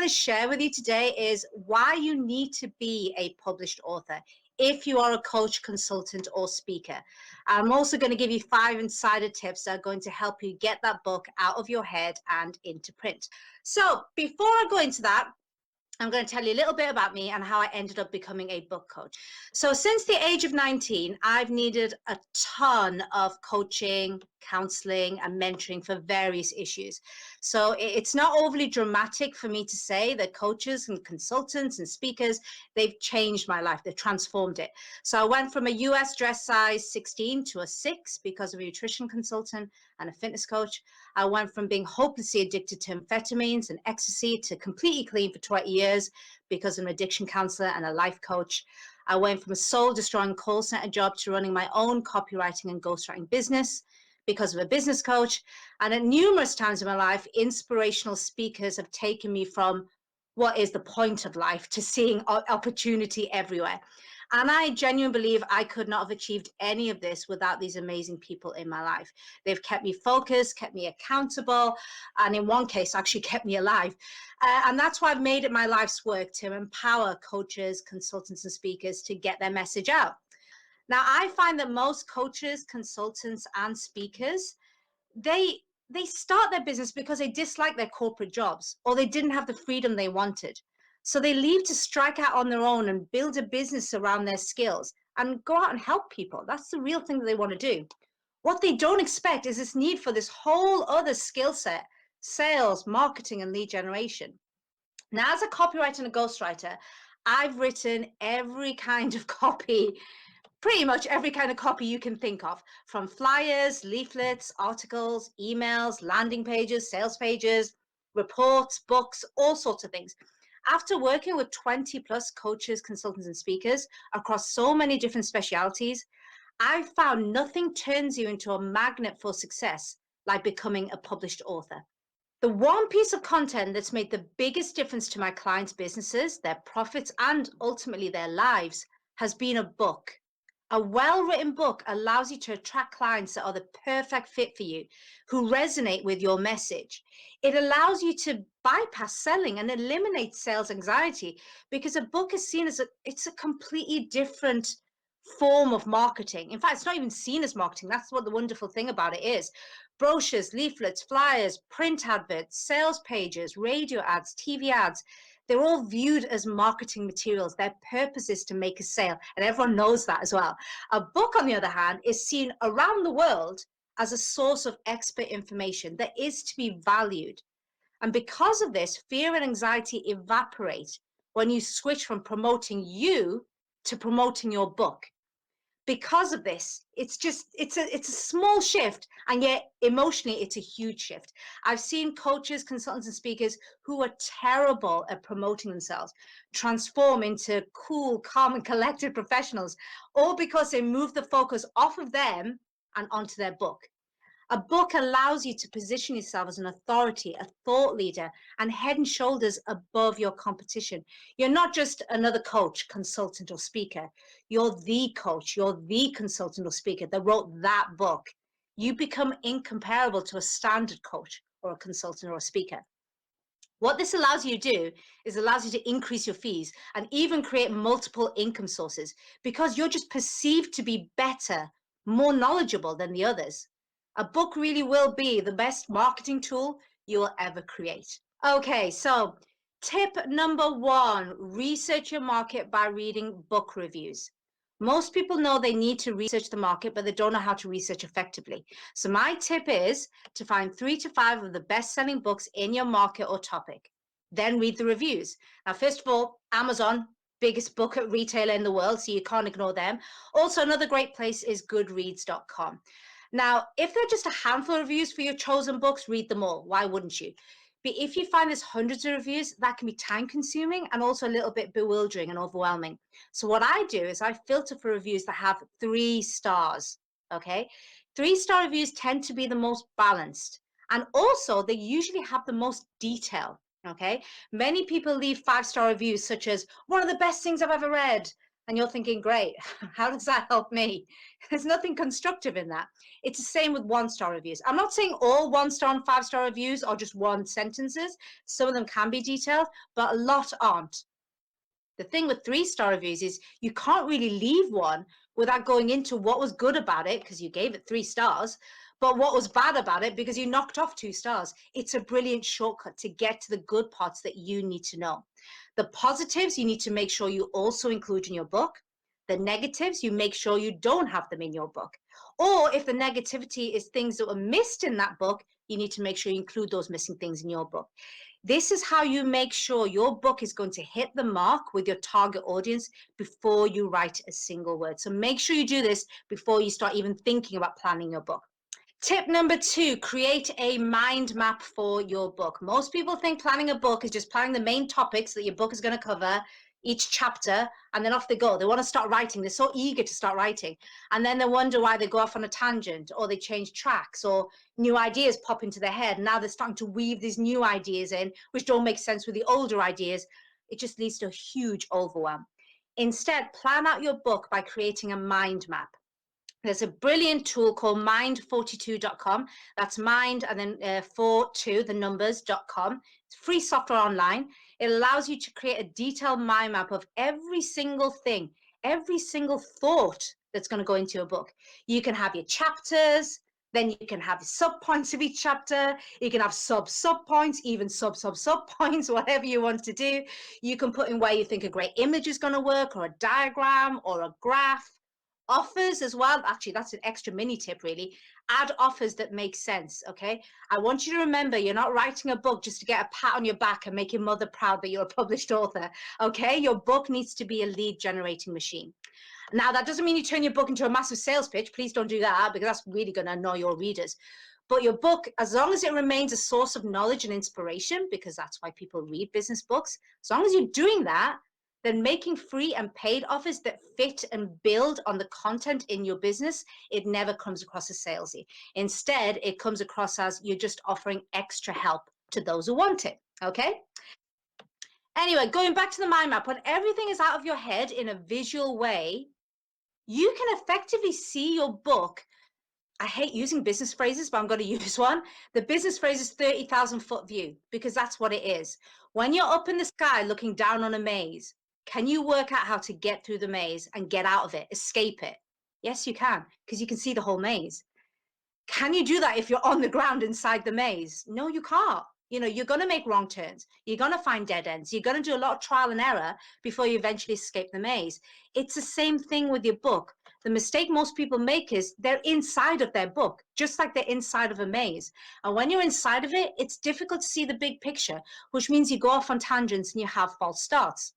to share with you today is why you need to be a published author if you are a coach, consultant, or speaker. I'm also going to give you 5 insider tips that are going to help you get that book out of your head and into print. So before I go into that, I'm going to tell you a little bit about me and how I ended up becoming a book coach. So since the age of 19, I've needed a ton of coaching, counseling, and mentoring for various issues. So it's not overly dramatic for me to say that coaches and consultants and speakers, they've changed my life. They've transformed it. So I went from a US dress size 16 to a 6 because of a nutrition consultant and a fitness coach. I went from being hopelessly addicted to amphetamines and ecstasy to completely clean for 20 years because of an addiction counselor and a life coach. I went from a soul-destroying call center job to running my own copywriting and ghostwriting business because of a business coach. And at numerous times in my life, inspirational speakers have taken me from what is the point of life to seeing opportunity everywhere. And I genuinely believe I could not have achieved any of this without these amazing people in my life. They've kept me focused, kept me accountable, and in one case, actually kept me alive. And that's why I've made it my life's work to empower coaches, consultants, and speakers to get their message out. Now, I find that most coaches, consultants, and speakers, they start their business because they dislike their corporate jobs or they didn't have the freedom they wanted. So they leave to strike out on their own and build a business around their skills and go out and help people. That's the real thing that they want to do. What they don't expect is this need for this whole other skill set: sales, marketing, and lead generation. Now, as a copywriter and a ghostwriter, I've written every kind of copy, pretty much every kind of copy you can think of, from flyers, leaflets, articles, emails, landing pages, sales pages, reports, books, all sorts of things. After working with 20 plus coaches, consultants, and speakers across so many different specialities, I've found nothing turns you into a magnet for success like becoming a published author. The one piece of content that's made the biggest difference to my clients' businesses, their profits, and ultimately their lives has been a book. A well-written book allows you to attract clients that are the perfect fit for you, who resonate with your message. It allows you to bypass selling and eliminate sales anxiety because a book is seen as it's a completely different form of marketing. In fact, it's not even seen as marketing. That's what the wonderful thing about it is. Brochures, leaflets, flyers, print adverts, sales pages, radio ads, TV ads, they're all viewed as marketing materials. Their purpose is to make a sale, and everyone knows that as well. A book, on the other hand, is seen around the world as a source of expert information that is to be valued. And because of this, fear and anxiety evaporate when you switch from promoting you to promoting your book. Because of this, it's a small shift, and yet emotionally it's a huge shift. I've seen coaches, consultants, and speakers who are terrible at promoting themselves transform into cool, calm, and collected professionals, all because they move the focus off of them and onto their book. A book allows you to position yourself as an authority, a thought leader, and head and shoulders above your competition. You're not just another coach, consultant, or speaker. You're the coach, you're the consultant or speaker that wrote that book. You become incomparable to a standard coach or a consultant or a speaker. What this allows you to do is allows you to increase your fees and even create multiple income sources because you're just perceived to be better, more knowledgeable than the others. A book really will be the best marketing tool you will ever create. Okay, so tip number 1, research your market by reading book reviews. Most people know they need to research the market, but they don't know how to research effectively. So my tip is to find 3 to 5 of the best-selling books in your market or topic. Then read the reviews. Now, first of all, Amazon, biggest book retailer in the world, so you can't ignore them. Also, another great place is goodreads.com. Now, if there are just a handful of reviews for your chosen books, read them all. Why wouldn't you? But if you find there's hundreds of reviews, that can be time consuming and also a little bit bewildering and overwhelming. So what I do is I filter for reviews that have 3 stars, okay? 3-star reviews tend to be the most balanced. And also they usually have the most detail, okay? Many people leave 5-star reviews such as, one of the best things I've ever read, And you're thinking, great, how does that help me? There's nothing constructive in that. It's the same with 1-star reviews. I'm not saying all 1-star and 5-star reviews are just one sentences. Some of them can be detailed, but a lot aren't. The thing with 3-star reviews is you can't really leave one without going into what was good about it because you gave it 3 stars, but what was bad about it because you knocked off 2 stars. It's a brilliant shortcut to get to the good parts that you need to know. The positives, you need to make sure you also include in your book. The negatives, you make sure you don't have them in your book. Or if the negativity is things that were missed in that book, you need to make sure you include those missing things in your book. This is how you make sure your book is going to hit the mark with your target audience before you write a single word. So make sure you do this before you start even thinking about planning your book. Tip number 2, create a mind map for your book. Most people think planning a book is just planning the main topics that your book is going to cover, each chapter, and then off they go. They want to start writing. They're so eager to start writing. And then they wonder why they go off on a tangent, or they change tracks, or new ideas pop into their head. Now they're starting to weave these new ideas in, which don't make sense with the older ideas. It just leads to a huge overwhelm. Instead, plan out your book by creating a mind map. There's a brilliant tool called mind42.com. That's mind and then 42, the numbers.com. It's free software online. It allows you to create a detailed mind map of every single thing, every single thought that's going to go into your book. You can have your chapters, then you can have sub points of each chapter. You can have sub points, even sub points, whatever you want to do. You can put in where you think a great image is going to work, or a diagram, or a graph. Offers as well. Actually, that's an extra mini tip, really. Add offers that make sense. Okay. I want you to remember you're not writing a book just to get a pat on your back and make your mother proud that you're a published author. Okay. Your book needs to be a lead generating machine. Now, that doesn't mean you turn your book into a massive sales pitch. Please don't do that, because that's really going to annoy your readers. But your book, as long as it remains a source of knowledge and inspiration, because that's why people read business books, as long as you're doing that, then making free and paid offers that fit and build on the content in your business, it never comes across as salesy. Instead, it comes across as you're just offering extra help to those who want it. Okay. Anyway, going back to the mind map, when everything is out of your head in a visual way, you can effectively see your book. I hate using business phrases, but I'm going to use one. The business phrase is 30,000 foot view, because that's what it is. When you're up in the sky looking down on a maze, can you work out how to get through the maze and get out of it, escape it? Yes, you can, because you can see the whole maze. Can you do that if you're on the ground inside the maze? No, you can't. You know, you're going to make wrong turns. You're going to find dead ends. You're going to do a lot of trial and error before you eventually escape the maze. It's the same thing with your book. The mistake most people make is they're inside of their book, just like they're inside of a maze. And when you're inside of it, it's difficult to see the big picture, which means you go off on tangents and you have false starts.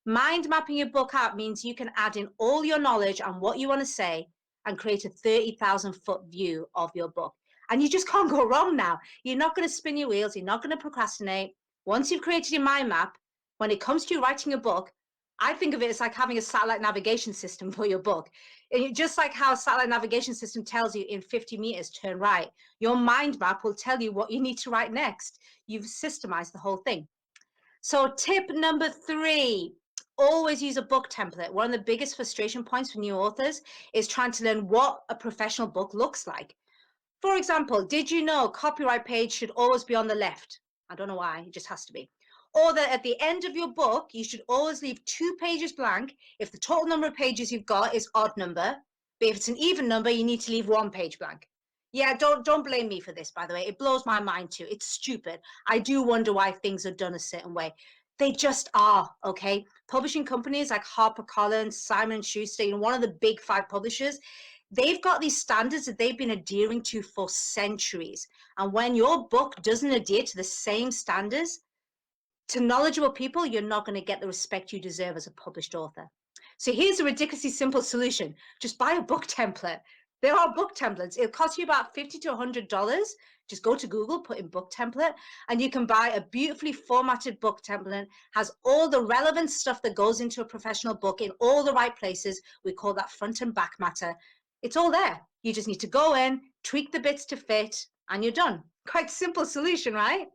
Mind mapping your book out means you can add in all your knowledge and what you want to say and create a 30,000 foot view of your book. And you just can't go wrong now. You're not going to spin your wheels. You're not going to procrastinate. Once you've created your mind map, when it comes to you writing a book, I think of it as like having a satellite navigation system for your book. Just like how a satellite navigation system tells you in 50 meters, turn right, your mind map will tell you what you need to write next. You've systemized the whole thing. So tip number 3, always use a book template. One of the biggest frustration points for new authors is trying to learn what a professional book looks like. For example, did you know copyright page should always be on the left? I don't know why, it just has to be. Or that at the end of your book, you should always leave 2 pages blank if the total number of pages you've got is odd number. But if it's an even number, you need to leave 1 page blank. Yeah, don't blame me for this, by the way. It blows my mind too. It's stupid. I do wonder why things are done a certain way. They just are, okay? Publishing companies like HarperCollins, Simon & Schuster, and one of the big 5 publishers, they've got these standards that they've been adhering to for centuries. And when your book doesn't adhere to the same standards, to knowledgeable people, you're not going to get the respect you deserve as a published author. So here's a ridiculously simple solution. Just buy a book template. There are book templates. It'll cost you about $50 to $100. Just go to Google, put in book template, and you can buy a beautifully formatted book template. Has all the relevant stuff that goes into a professional book in all the right places. We call that front and back matter. It's all there. You just need to go in, tweak the bits to fit, and you're done. Quite simple solution, right?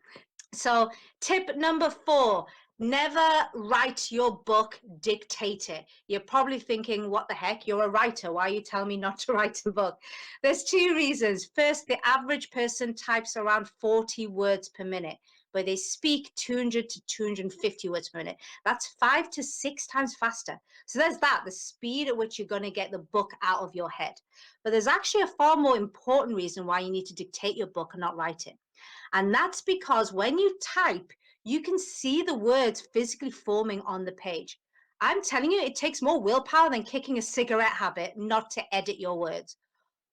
So tip number 4, Never write your book, dictate it. You're probably thinking, what the heck? You're a writer. Why are you telling me not to write a book? There's two reasons. First, the average person types around 40 words per minute, but they speak 200 to 250 words per minute. That's 5 to 6 times faster. So there's that, the speed at which you're going to get the book out of your head. But there's actually a far more important reason why you need to dictate your book and not write it. And that's because when you type, you can see the words physically forming on the page. I'm telling you, it takes more willpower than kicking a cigarette habit not to edit your words.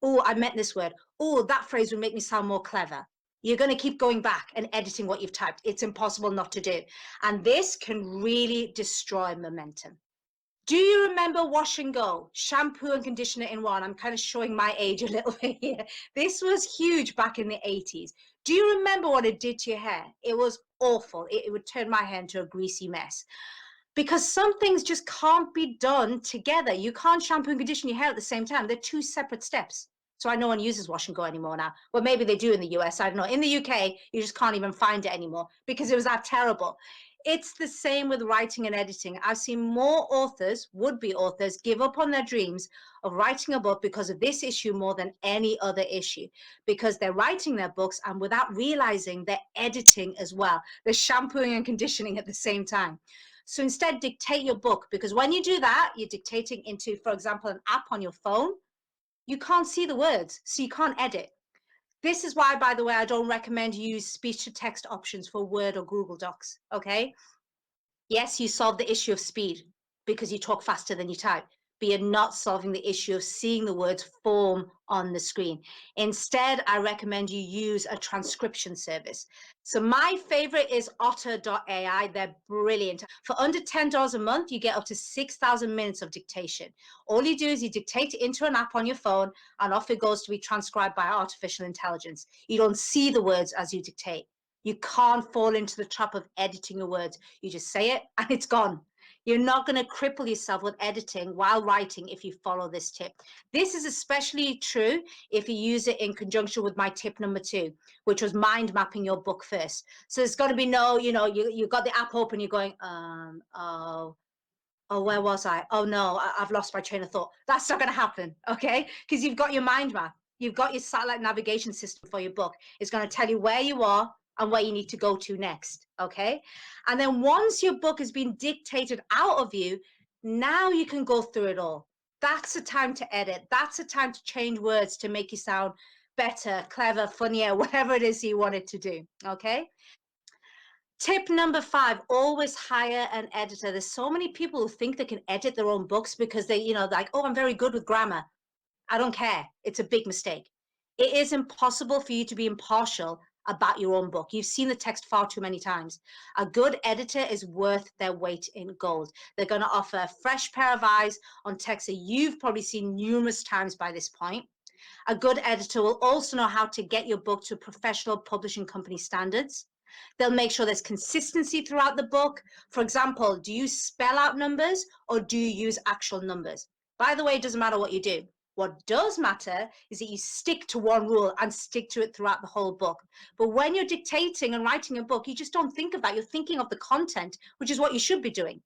Oh, I meant this word. Oh, that phrase would make me sound more clever. You're going to keep going back and editing what you've typed. It's impossible not to do. And this can really destroy momentum. Do you remember Wash and Go? Shampoo and conditioner in one. I'm kind of showing my age a little bit here. This was huge back in the 80s. Do you remember what it did to your hair? It was awful. It would turn my hair into a greasy mess. Because some things just can't be done together. You can't shampoo and condition your hair at the same time. They're two separate steps. So I no one uses Wash and Go anymore now. Well, maybe they do in the US. I don't know. In the UK, you just can't even find it anymore because it was that terrible. It's the same with writing and editing. I've seen more authors, would-be authors, give up on their dreams of writing a book because of this issue more than any other issue, because they're writing their books and without realizing they're editing as well. They're shampooing and conditioning at the same time. So instead, dictate your book, because when you do that, you're dictating into, for example, an app on your phone. You can't see the words, so you can't edit. This is why, by the way, I don't recommend you use speech to text options for Word or Google Docs, okay? Yes, you solve the issue of speed because you talk faster than you type, but you're not solving the issue of seeing the words form on the screen. Instead, I recommend you use a transcription service. So my favorite is otter.ai. They're brilliant. For under $10 a month, you get up to 6,000 minutes of dictation. All you do is you dictate it into an app on your phone, and off it goes to be transcribed by artificial intelligence. You don't see the words as you dictate. You can't fall into the trap of editing your words. You just say it and it's gone. You're not going to cripple yourself with editing while writing if you follow this tip. This is especially true if you use it in conjunction with my tip number 2, which was mind mapping your book first. So there's got to be no, you got the app open, you're going, oh, where was I? Oh no, I've lost my train of thought. That's not going to happen, okay? Because you've got your mind map. You've got your satellite navigation system for your book. It's going to tell you where you are and where you need to go to next, okay? And then once your book has been dictated out of you, now you can go through it all. That's the time to edit. That's the time to change words to make you sound better, clever, funnier, whatever it is you want it to do, okay? Tip number 5, always hire an editor. There's so many people who think they can edit their own books because they, like, oh, I'm very good with grammar. I don't care. It's a big mistake. It is impossible for you to be impartial about your own book. You've seen the text far too many times. A good editor is worth their weight in gold. They're going to offer a fresh pair of eyes on text that you've probably seen numerous times by this point. A good editor will also know how to get your book to professional publishing company standards. They'll make sure there's consistency throughout the book. For example, do you spell out numbers or do you use actual numbers? By the way, it doesn't matter what you do. What does matter is that you stick to one rule and stick to it throughout the whole book. But when you're dictating and writing a book, you just don't think of that. You're thinking of the content, which is what you should be doing.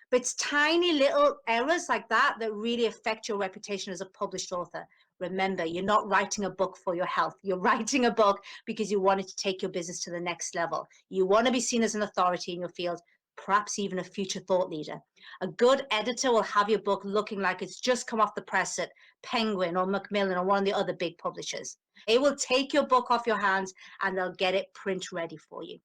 But it's tiny little errors like that that really affect your reputation as a published author. Remember, you're not writing a book for your health. You're writing a book because you wanted to take your business to the next level. You want to be seen as an authority in your field, perhaps even a future thought leader. A good editor will have your book looking like it's just come off the press at Penguin or Macmillan or one of the other big publishers. It will take your book off your hands and they'll get it print ready for you.